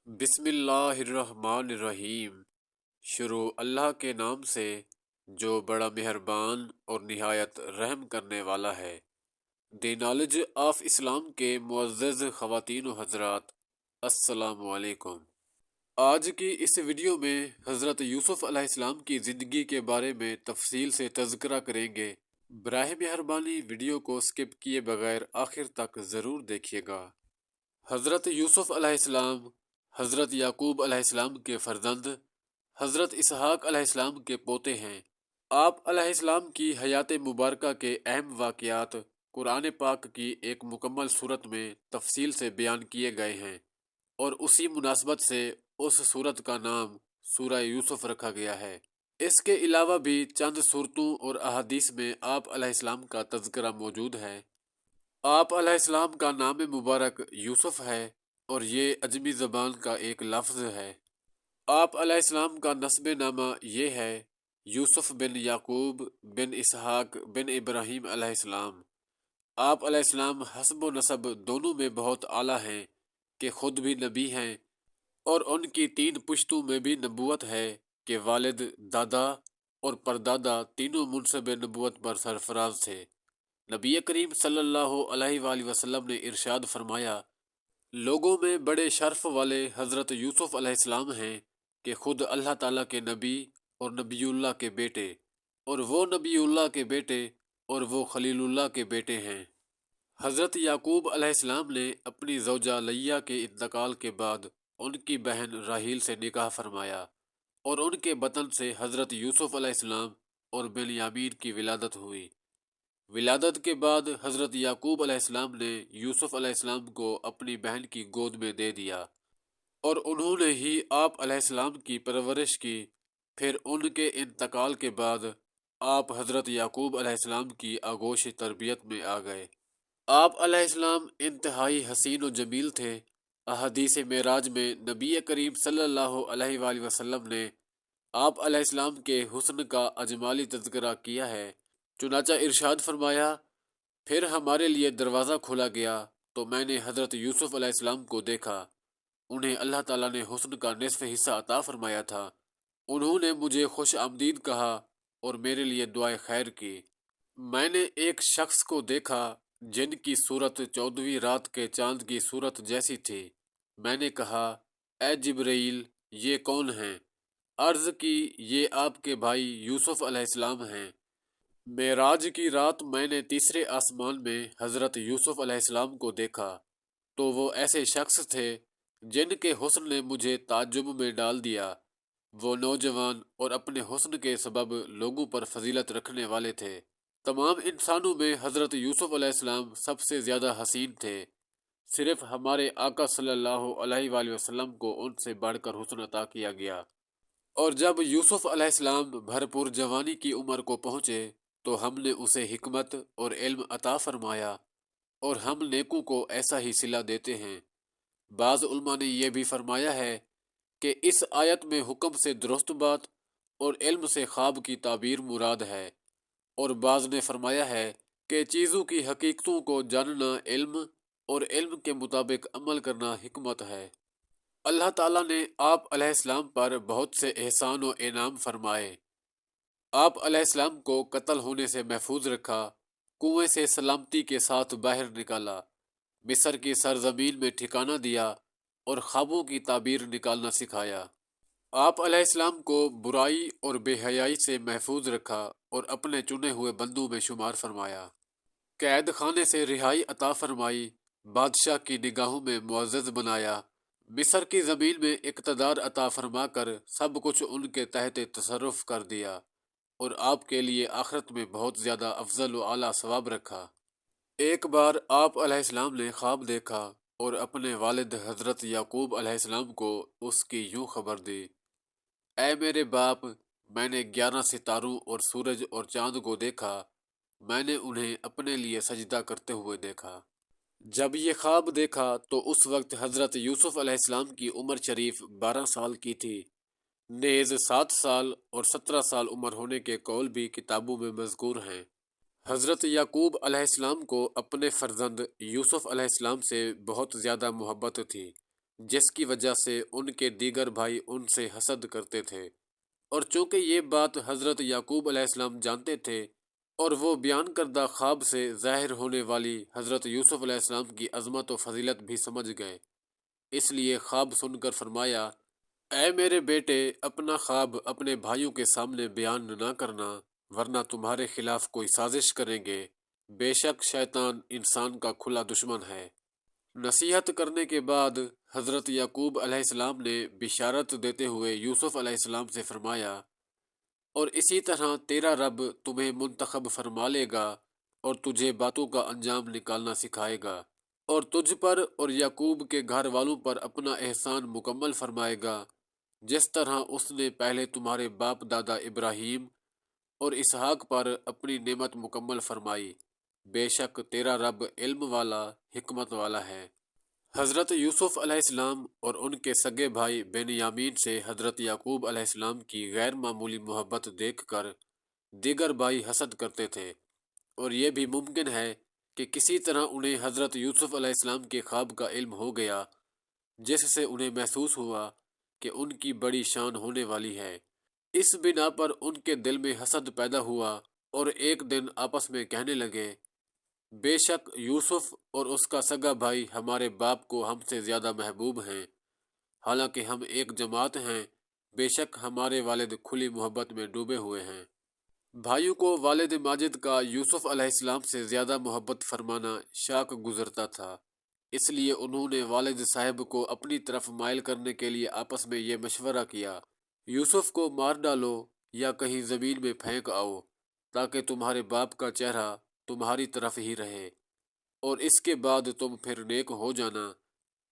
بسم اللہ الرحمن الرحیم۔ شروع اللہ کے نام سے جو بڑا مہربان اور نہایت رحم کرنے والا ہے۔ دی نالج آف اسلام کے معزز خواتین و حضرات، السلام علیکم۔ آج کی اس ویڈیو میں حضرت یوسف علیہ السلام کی زندگی کے بارے میں تفصیل سے تذکرہ کریں گے۔ براہ مہربانی ویڈیو کو سکپ کیے بغیر آخر تک ضرور دیکھیے گا۔ حضرت یوسف علیہ السلام حضرت یعقوب علیہ السلام کے فرزند حضرت اسحاق علیہ السلام کے پوتے ہیں۔ آپ علیہ السلام کی حیات مبارکہ کے اہم واقعات قرآن پاک کی ایک مکمل صورت میں تفصیل سے بیان کیے گئے ہیں، اور اسی مناسبت سے اس صورت کا نام سورہ یوسف رکھا گیا ہے۔ اس کے علاوہ بھی چند صورتوں اور احادیث میں آپ علیہ السلام کا تذکرہ موجود ہے۔ آپ علیہ السلام کا نام مبارک یوسف ہے، اور یہ عجمی زبان کا ایک لفظ ہے۔ آپ علیہ السلام کا نسب نامہ یہ ہے: یوسف بن یعقوب بن اسحاق بن ابراہیم علیہ السلام۔ آپ علیہ السلام حسب و نسب دونوں میں بہت اعلیٰ ہیں کہ خود بھی نبی ہیں، اور ان کی 3 پشتوں میں بھی نبوت ہے کہ والد، دادا اور پردادا تینوں منصب نبوت پر سرفراز تھے۔ نبی کریم صلی اللہ علیہ وآلہ وسلم نے ارشاد فرمایا: لوگوں میں بڑے شرف والے حضرت یوسف علیہ السلام ہیں کہ خود اللہ تعالیٰ کے نبی اور نبی اللہ کے بیٹے، اور وہ نبی اللہ کے بیٹے اور وہ خلیل اللہ کے بیٹے ہیں۔ حضرت یعقوب علیہ السلام نے اپنی زوجہ لیہ کے انتقال کے بعد ان کی بہن راحیل سے نکاح فرمایا، اور ان کے بطن سے حضرت یوسف علیہ السلام اور بنیامین کی ولادت ہوئی۔ ولادت کے بعد حضرت یعقوب علیہ السلام نے یوسف علیہ السلام کو اپنی بہن کی گود میں دے دیا، اور انہوں نے ہی آپ علیہ السلام کی پرورش کی۔ پھر ان کے انتقال کے بعد آپ حضرت یعقوب علیہ السلام کی آغوش تربیت میں آ گئے۔ آپ علیہ السلام انتہائی حسین و جمیل تھے۔ احادیث معراج میں نبی کریم صلی اللہ علیہ وآلہ وسلم نے آپ علیہ السلام کے حسن کا اجمالی تذکرہ کیا ہے۔ چنانچہ ارشاد فرمایا: پھر ہمارے لیے دروازہ کھولا گیا تو میں نے حضرت یوسف علیہ السلام کو دیکھا۔ انہیں اللہ تعالیٰ نے حسن کا نصف حصہ عطا فرمایا تھا۔ انہوں نے مجھے خوش آمدید کہا اور میرے لیے دعائے خیر کی۔ میں نے ایک شخص کو دیکھا جن کی صورت 14ویں رات کے چاند کی صورت جیسی تھی۔ میں نے کہا: اے جبرائیل، یہ کون ہیں؟ عرض کی: یہ آپ کے بھائی یوسف علیہ السلام ہیں۔ معراج کی رات میں نے تیسرے آسمان میں حضرت یوسف علیہ السلام کو دیکھا، تو وہ ایسے شخص تھے جن کے حسن نے مجھے تعجب میں ڈال دیا۔ وہ نوجوان اور اپنے حسن کے سبب لوگوں پر فضیلت رکھنے والے تھے۔ تمام انسانوں میں حضرت یوسف علیہ السلام سب سے زیادہ حسین تھے۔ صرف ہمارے آقا صلی اللہ علیہ وآلہ وسلم کو ان سے بڑھ کر حسن عطا کیا گیا۔ اور جب یوسف علیہ السلام بھرپور جوانی کی عمر کو پہنچے تو ہم نے اسے حکمت اور علم عطا فرمایا، اور ہم نیکوں کو ایسا ہی صلہ دیتے ہیں۔ بعض علماء نے یہ بھی فرمایا ہے کہ اس آیت میں حکم سے درست بات اور علم سے خواب کی تعبیر مراد ہے، اور بعض نے فرمایا ہے کہ چیزوں کی حقیقتوں کو جاننا علم، اور علم کے مطابق عمل کرنا حکمت ہے۔ اللہ تعالیٰ نے آپ علیہ السلام پر بہت سے احسان و انعام فرمائے۔ آپ علیہ السلام کو قتل ہونے سے محفوظ رکھا، کنویں سے سلامتی کے ساتھ باہر نکالا، مصر کی سرزمین میں ٹھکانہ دیا، اور خوابوں کی تعبیر نکالنا سکھایا۔ آپ علیہ السلام کو برائی اور بے حیائی سے محفوظ رکھا اور اپنے چنے ہوئے بندوں میں شمار فرمایا۔ قید خانے سے رہائی عطا فرمائی، بادشاہ کی نگاہوں میں معزز بنایا، مصر کی زمین میں اقتدار عطا فرما کر سب کچھ ان کے تحت تصرف کر دیا، اور آپ کے لیے آخرت میں بہت زیادہ افضل و اعلیٰ ثواب رکھا۔ ایک بار آپ علیہ السلام نے خواب دیکھا اور اپنے والد حضرت یعقوب علیہ السلام کو اس کی یوں خبر دی: اے میرے باپ، میں نے 11 ستاروں اور سورج اور چاند کو دیکھا، میں نے انہیں اپنے لیے سجدہ کرتے ہوئے دیکھا۔ جب یہ خواب دیکھا تو اس وقت حضرت یوسف علیہ السلام کی عمر شریف 12 سال کی تھی۔ نیز 7 سال اور 17 سال عمر ہونے کے قول بھی کتابوں میں مذکور ہیں۔ حضرت یعقوب علیہ السلام کو اپنے فرزند یوسف علیہ السلام سے بہت زیادہ محبت تھی۔ جس کی وجہ سے ان کے دیگر بھائی ان سے حسد کرتے تھے۔ اور چونکہ یہ بات حضرت یعقوب علیہ السلام جانتے تھے اور وہ بیان کردہ خواب سے ظاہر ہونے والی حضرت یوسف علیہ السلام کی عظمت و فضیلت بھی سمجھ گئے، اس لیے خواب سن کر فرمایا: اے میرے بیٹے، اپنا خواب اپنے بھائیوں کے سامنے بیان نہ کرنا، ورنہ تمہارے خلاف کوئی سازش کریں گے۔ بے شک شیطان انسان کا کھلا دشمن ہے۔ نصیحت کرنے کے بعد حضرت یعقوب علیہ السلام نے بشارت دیتے ہوئے یوسف علیہ السلام سے فرمایا: اور اسی طرح تیرا رب تمہیں منتخب فرما لے گا اور تجھے باتوں کا انجام نکالنا سکھائے گا، اور تجھ پر اور یعقوب کے گھر والوں پر اپنا احسان مکمل فرمائے گا، جس طرح اس نے پہلے تمہارے باپ دادا ابراہیم اور اسحاق پر اپنی نعمت مکمل فرمائی۔ بے شک تیرا رب علم والا، حکمت والا ہے۔ حضرت یوسف علیہ السلام اور ان کے سگے بھائی بنیامین سے حضرت یعقوب علیہ السلام کی غیر معمولی محبت دیکھ کر دیگر بھائی حسد کرتے تھے، اور یہ بھی ممکن ہے کہ کسی طرح انہیں حضرت یوسف علیہ السلام کے خواب کا علم ہو گیا، جس سے انہیں محسوس ہوا کہ ان کی بڑی شان ہونے والی ہے۔ اس بنا پر ان کے دل میں حسد پیدا ہوا اور ایک دن آپس میں کہنے لگے: بے شک یوسف اور اس کا سگا بھائی ہمارے باپ کو ہم سے زیادہ محبوب ہیں، حالانکہ ہم ایک جماعت ہیں۔ بے شک ہمارے والد کھلی محبت میں ڈوبے ہوئے ہیں۔ بھائیوں کو والد ماجد کا یوسف علیہ السلام سے زیادہ محبت فرمانا شاق گزرتا تھا، اس لیے انہوں نے والد صاحب کو اپنی طرف مائل کرنے کے لیے آپس میں یہ مشورہ کیا: یوسف کو مار ڈالو یا کہیں زمین میں پھینک آؤ، تاکہ تمہارے باپ کا چہرہ تمہاری طرف ہی رہے، اور اس کے بعد تم پھر نیک ہو جانا۔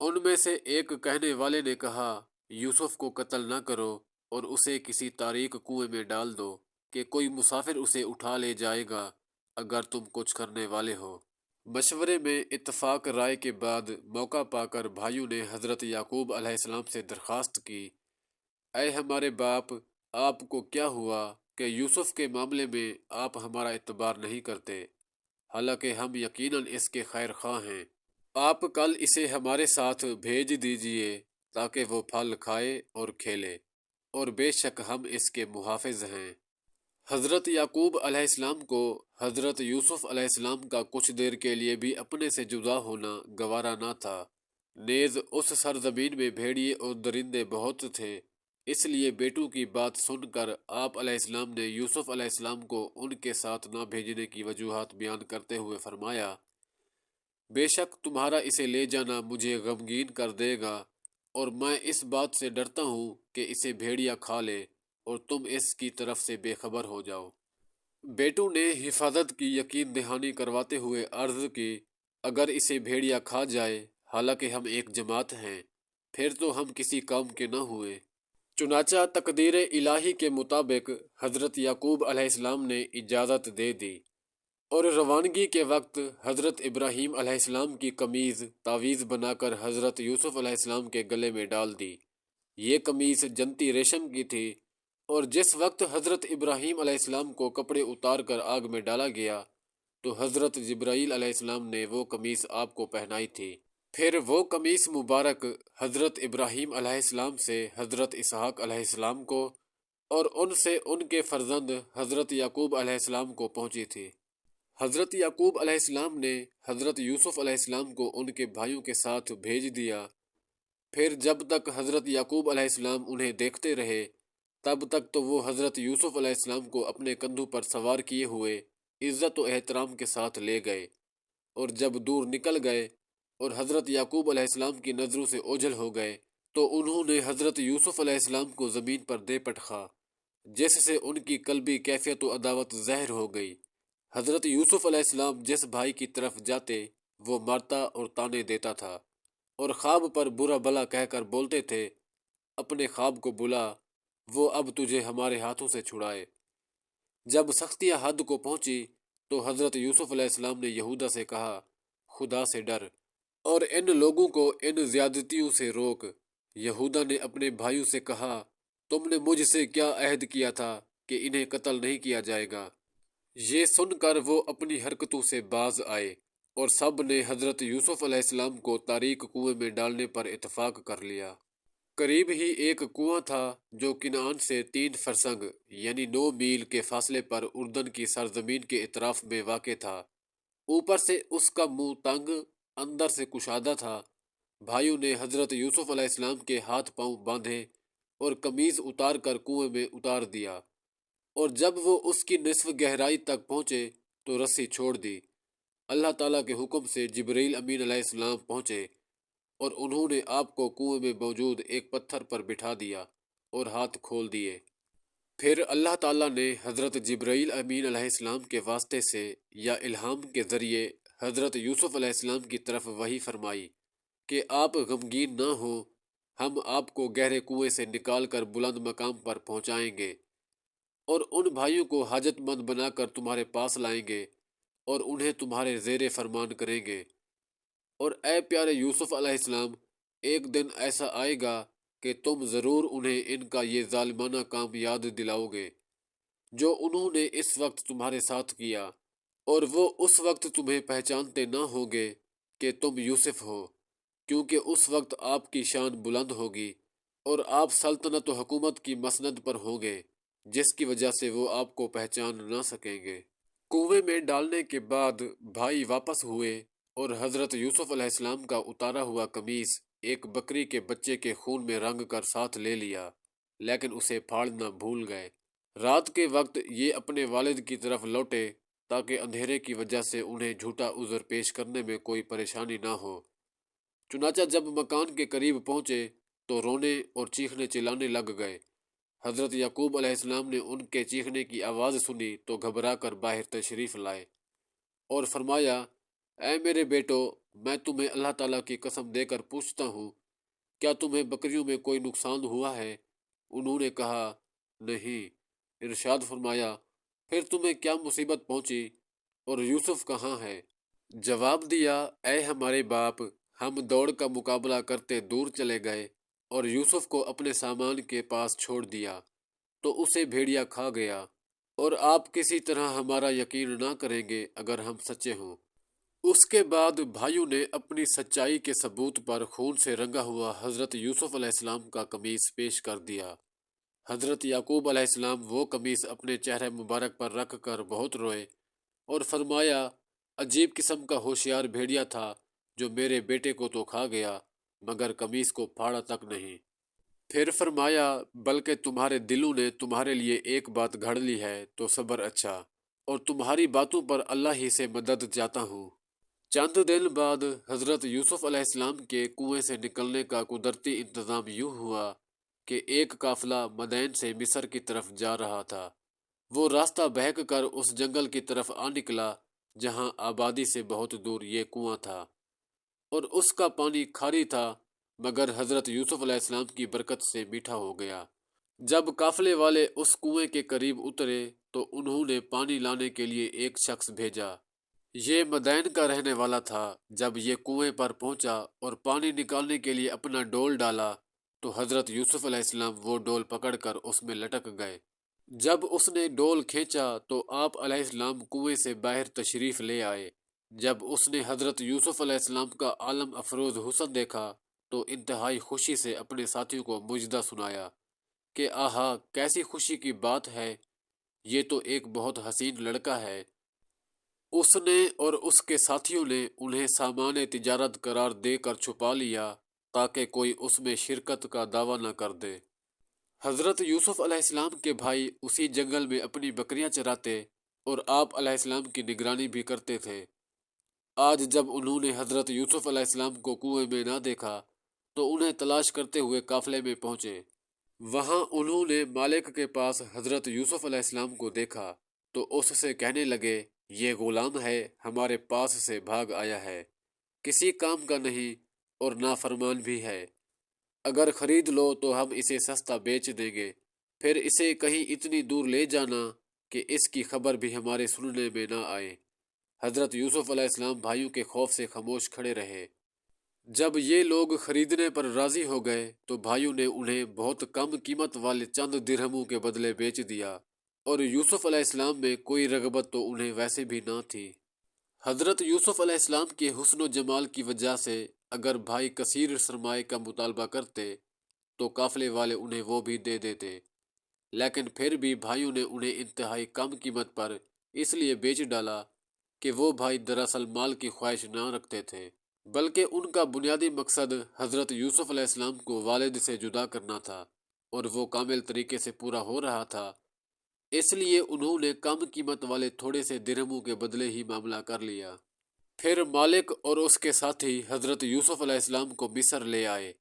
ان میں سے ایک کہنے والے نے کہا: یوسف کو قتل نہ کرو اور اسے کسی تاریک کنویں میں ڈال دو کہ کوئی مسافر اسے اٹھا لے جائے گا، اگر تم کچھ کرنے والے ہو۔ مشورے میں اتفاق رائے کے بعد موقع پا کر بھائیوں نے حضرت یعقوب علیہ السلام سے درخواست کی: اے ہمارے باپ، آپ کو کیا ہوا کہ یوسف کے معاملے میں آپ ہمارا اعتبار نہیں کرتے، حالانکہ ہم یقیناً اس کے خیر خواہ ہیں۔ آپ کل اسے ہمارے ساتھ بھیج دیجئے تاکہ وہ پھل کھائے اور کھیلے، اور بے شک ہم اس کے محافظ ہیں۔ حضرت یعقوب علیہ السلام کو حضرت یوسف علیہ السلام کا کچھ دیر کے لیے بھی اپنے سے جدا ہونا گوارا نہ تھا، نیز اس سرزمین میں بھیڑیے اور درندے بہت تھے، اس لیے بیٹوں کی بات سن کر آپ علیہ السلام نے یوسف علیہ السلام کو ان کے ساتھ نہ بھیجنے کی وجوہات بیان کرتے ہوئے فرمایا: بے شک تمہارا اسے لے جانا مجھے غمگین کر دے گا، اور میں اس بات سے ڈرتا ہوں کہ اسے بھیڑیا کھا لے اور تم اس کی طرف سے بے خبر ہو جاؤ۔ بیٹوں نے حفاظت کی یقین دہانی کرواتے ہوئے عرض کی: اگر اسے بھیڑیا کھا جائے، حالانکہ ہم ایک جماعت ہیں، پھر تو ہم کسی کام کے نہ ہوئے۔ چنانچہ تقدیر الہی کے مطابق حضرت یعقوب علیہ السلام نے اجازت دے دی، اور روانگی کے وقت حضرت ابراہیم علیہ السلام کی قمیض تعویذ بنا کر حضرت یوسف علیہ السلام کے گلے میں ڈال دی۔ یہ قمیض جنتی ریشم کی تھی، اور جس وقت حضرت ابراہیم علیہ السلام کو کپڑے اتار کر آگ میں ڈالا گیا تو حضرت جبرائیل علیہ السلام نے وہ قمیض آپ کو پہنائی تھی۔ پھر وہ قمیص مبارک حضرت ابراہیم علیہ السلام سے حضرت اسحاق علیہ السلام کو اور ان سے ان کے فرزند حضرت یعقوب علیہ السلام کو پہنچی تھی۔ حضرت یعقوب علیہ السلام نے حضرت یوسف علیہ السلام کو ان کے بھائیوں کے ساتھ بھیج دیا۔ پھر جب تک حضرت یعقوب علیہ السلام انہیں دیکھتے رہے، تب تک تو وہ حضرت یوسف علیہ السلام کو اپنے کندھوں پر سوار کیے ہوئے عزت و احترام کے ساتھ لے گئے، اور جب دور نکل گئے اور حضرت یعقوب علیہ السلام کی نظروں سے اوجھل ہو گئے تو انہوں نے حضرت یوسف علیہ السلام کو زمین پر دے پٹخا، جس سے ان کی قلبی کیفیت و عداوت ظاہر ہو گئی۔ حضرت یوسف علیہ السلام جس بھائی کی طرف جاتے وہ مارتا اور تانے دیتا تھا، اور خواب پر برا بھلا کہہ کر بولتے تھے: اپنے خواب کو بلا، وہ اب تجھے ہمارے ہاتھوں سے چھڑائے۔ جب سختیاں حد کو پہنچی تو حضرت یوسف علیہ السلام نے یہودا سے کہا: خدا سے ڈر اور ان لوگوں کو ان زیادتیوں سے روک۔ یہودا نے اپنے بھائیوں سے کہا: تم نے مجھ سے کیا عہد کیا تھا کہ انہیں قتل نہیں کیا جائے گا؟ یہ سن کر وہ اپنی حرکتوں سے باز آئے اور سب نے حضرت یوسف علیہ السلام کو تاریک کنویں میں ڈالنے پر اتفاق کر لیا۔ قریب ہی ایک کنواں تھا جو کنعان سے 3 فرسنگ یعنی 9 میل کے فاصلے پر اردن کی سرزمین کے اطراف میں واقع تھا۔ اوپر سے اس کا منہ تنگ، اندر سے کشادہ تھا۔ بھائیوں نے حضرت یوسف علیہ السلام کے ہاتھ پاؤں باندھے اور قمیض اتار کر کنویں میں اتار دیا، اور جب وہ اس کی نصف گہرائی تک پہنچے تو رسی چھوڑ دی۔ اللہ تعالیٰ کے حکم سے جبرائیل امین علیہ السلام پہنچے اور انہوں نے آپ کو کنویں میں موجود ایک پتھر پر بٹھا دیا اور ہاتھ کھول دیے۔ پھر اللہ تعالیٰ نے حضرت جبرائیل امین علیہ السلام کے واسطے سے یا الہام کے ذریعے حضرت یوسف علیہ السلام کی طرف وحی فرمائی کہ آپ غمگین نہ ہوں، ہم آپ کو گہرے کنویں سے نکال کر بلند مقام پر پہنچائیں گے اور ان بھائیوں کو حاجت مند بنا کر تمہارے پاس لائیں گے اور انہیں تمہارے زیر فرمان کریں گے۔ اور اے پیارے یوسف علیہ السلام، ایک دن ایسا آئے گا کہ تم ضرور انہیں ان کا یہ ظالمانہ کام یاد دلاؤ گے جو انہوں نے اس وقت تمہارے ساتھ کیا، اور وہ اس وقت تمہیں پہچانتے نہ ہوں گے کہ تم یوسف ہو، کیونکہ اس وقت آپ کی شان بلند ہوگی اور آپ سلطنت و حکومت کی مسند پر ہوں گے، جس کی وجہ سے وہ آپ کو پہچان نہ سکیں گے۔ کنویں میں ڈالنے کے بعد بھائی واپس ہوئے اور حضرت یوسف علیہ السلام کا اتارا ہوا قمیص ایک بکری کے بچے کے خون میں رنگ کر ساتھ لے لیا، لیکن اسے پھاڑنا بھول گئے۔ رات کے وقت یہ اپنے والد کی طرف لوٹے تاکہ اندھیرے کی وجہ سے انہیں جھوٹا عذر پیش کرنے میں کوئی پریشانی نہ ہو۔ چنانچہ جب مکان کے قریب پہنچے تو رونے اور چیخنے چلانے لگ گئے۔ حضرت یعقوب علیہ السلام نے ان کے چیخنے کی آواز سنی تو گھبرا کر باہر تشریف لائے اور فرمایا، اے میرے بیٹو، میں تمہیں اللہ تعالیٰ کی قسم دے کر پوچھتا ہوں، کیا تمہیں بکریوں میں کوئی نقصان ہوا ہے؟ انہوں نے کہا، نہیں۔ ارشاد فرمایا، پھر تمہیں کیا مصیبت پہنچی اور یوسف کہاں ہے؟ جواب دیا، اے ہمارے باپ، ہم دوڑ کا مقابلہ کرتے دور چلے گئے اور یوسف کو اپنے سامان کے پاس چھوڑ دیا تو اسے بھیڑیا کھا گیا، اور آپ کسی طرح ہمارا یقین نہ کریں گے اگر ہم سچے ہوں۔ اس کے بعد بھائیوں نے اپنی سچائی کے ثبوت پر خون سے رنگا ہوا حضرت یوسف علیہ السلام کا قمیص پیش کر دیا۔ حضرت یعقوب علیہ السلام وہ قمیص اپنے چہرے مبارک پر رکھ کر بہت روئے اور فرمایا، عجیب قسم کا ہوشیار بھیڑیا تھا جو میرے بیٹے کو تو کھا گیا مگر قمیص کو پھاڑا تک نہیں۔ پھر فرمایا، بلکہ تمہارے دلوں نے تمہارے لیے ایک بات گھڑ لی ہے تو صبر اچھا، اور تمہاری باتوں پر اللہ ہی سے مدد چاہتا ہوں۔ چند دن بعد حضرت یوسف علیہ السلام کے کنویں سے نکلنے کا قدرتی انتظام یوں ہوا کہ ایک قافلہ مدین سے مصر کی طرف جا رہا تھا۔ وہ راستہ بہک کر اس جنگل کی طرف آ نکلا جہاں آبادی سے بہت دور یہ کنواں تھا، اور اس کا پانی کھاری تھا مگر حضرت یوسف علیہ السلام کی برکت سے میٹھا ہو گیا۔ جب قافلے والے اس کنویں کے قریب اترے تو انہوں نے پانی لانے کے لیے ایک شخص بھیجا۔ یہ مدین کا رہنے والا تھا۔ جب یہ کنویں پر پہنچا اور پانی نکالنے کے لیے اپنا ڈول ڈالا تو حضرت یوسف علیہ السلام وہ ڈول پکڑ کر اس میں لٹک گئے۔ جب اس نے ڈول کھینچا تو آپ علیہ السلام کنویں سے باہر تشریف لے آئے۔ جب اس نے حضرت یوسف علیہ السلام کا عالم افروز حسن دیکھا تو انتہائی خوشی سے اپنے ساتھیوں کو مجدہ سنایا کہ آہا، کیسی خوشی کی بات ہے، یہ تو ایک بہت حسین لڑکا ہے۔ اس نے اور اس کے ساتھیوں نے انہیں سامان تجارت قرار دے کر چھپا لیا تاکہ کوئی اس میں شرکت کا دعویٰ نہ کر دے۔ حضرت یوسف علیہ السلام کے بھائی اسی جنگل میں اپنی بکریاں چراتے اور آپ علیہ السلام کی نگرانی بھی کرتے تھے۔ آج جب انہوں نے حضرت یوسف علیہ السلام کو کنویں میں نہ دیکھا تو انہیں تلاش کرتے ہوئے قافلے میں پہنچے۔ وہاں انہوں نے مالک کے پاس حضرت یوسف علیہ السلام کو دیکھا تو اس سے کہنے لگے، یہ غلام ہے، ہمارے پاس سے بھاگ آیا ہے، کسی کام کا نہیں اور نافرمان بھی ہے۔ اگر خرید لو تو ہم اسے سستا بیچ دیں گے، پھر اسے کہیں اتنی دور لے جانا کہ اس کی خبر بھی ہمارے سننے میں نہ آئے۔ حضرت یوسف علیہ السلام بھائیوں کے خوف سے خاموش کھڑے رہے۔ جب یہ لوگ خریدنے پر راضی ہو گئے تو بھائیوں نے انہیں بہت کم قیمت والے چند درہموں کے بدلے بیچ دیا، اور یوسف علیہ السلام میں کوئی رغبت تو انہیں ویسے بھی نہ تھی۔ حضرت یوسف علیہ السلام کے حسن و جمال کی وجہ سے اگر بھائی کثیر سرمایہ کا مطالبہ کرتے تو قافلے والے انہیں وہ بھی دے دیتے، لیکن پھر بھی بھائیوں نے انہیں انتہائی کم قیمت پر اس لیے بیچ ڈالا کہ وہ بھائی دراصل مال کی خواہش نہ رکھتے تھے، بلکہ ان کا بنیادی مقصد حضرت یوسف علیہ السلام کو والد سے جدا کرنا تھا، اور وہ کامل طریقے سے پورا ہو رہا تھا۔ اس لیے انہوں نے کم قیمت والے تھوڑے سے درہموں کے بدلے ہی معاملہ کر لیا۔ پھر مالک اور اس کے ساتھی حضرت یوسف علیہ السلام کو مصر لے آئے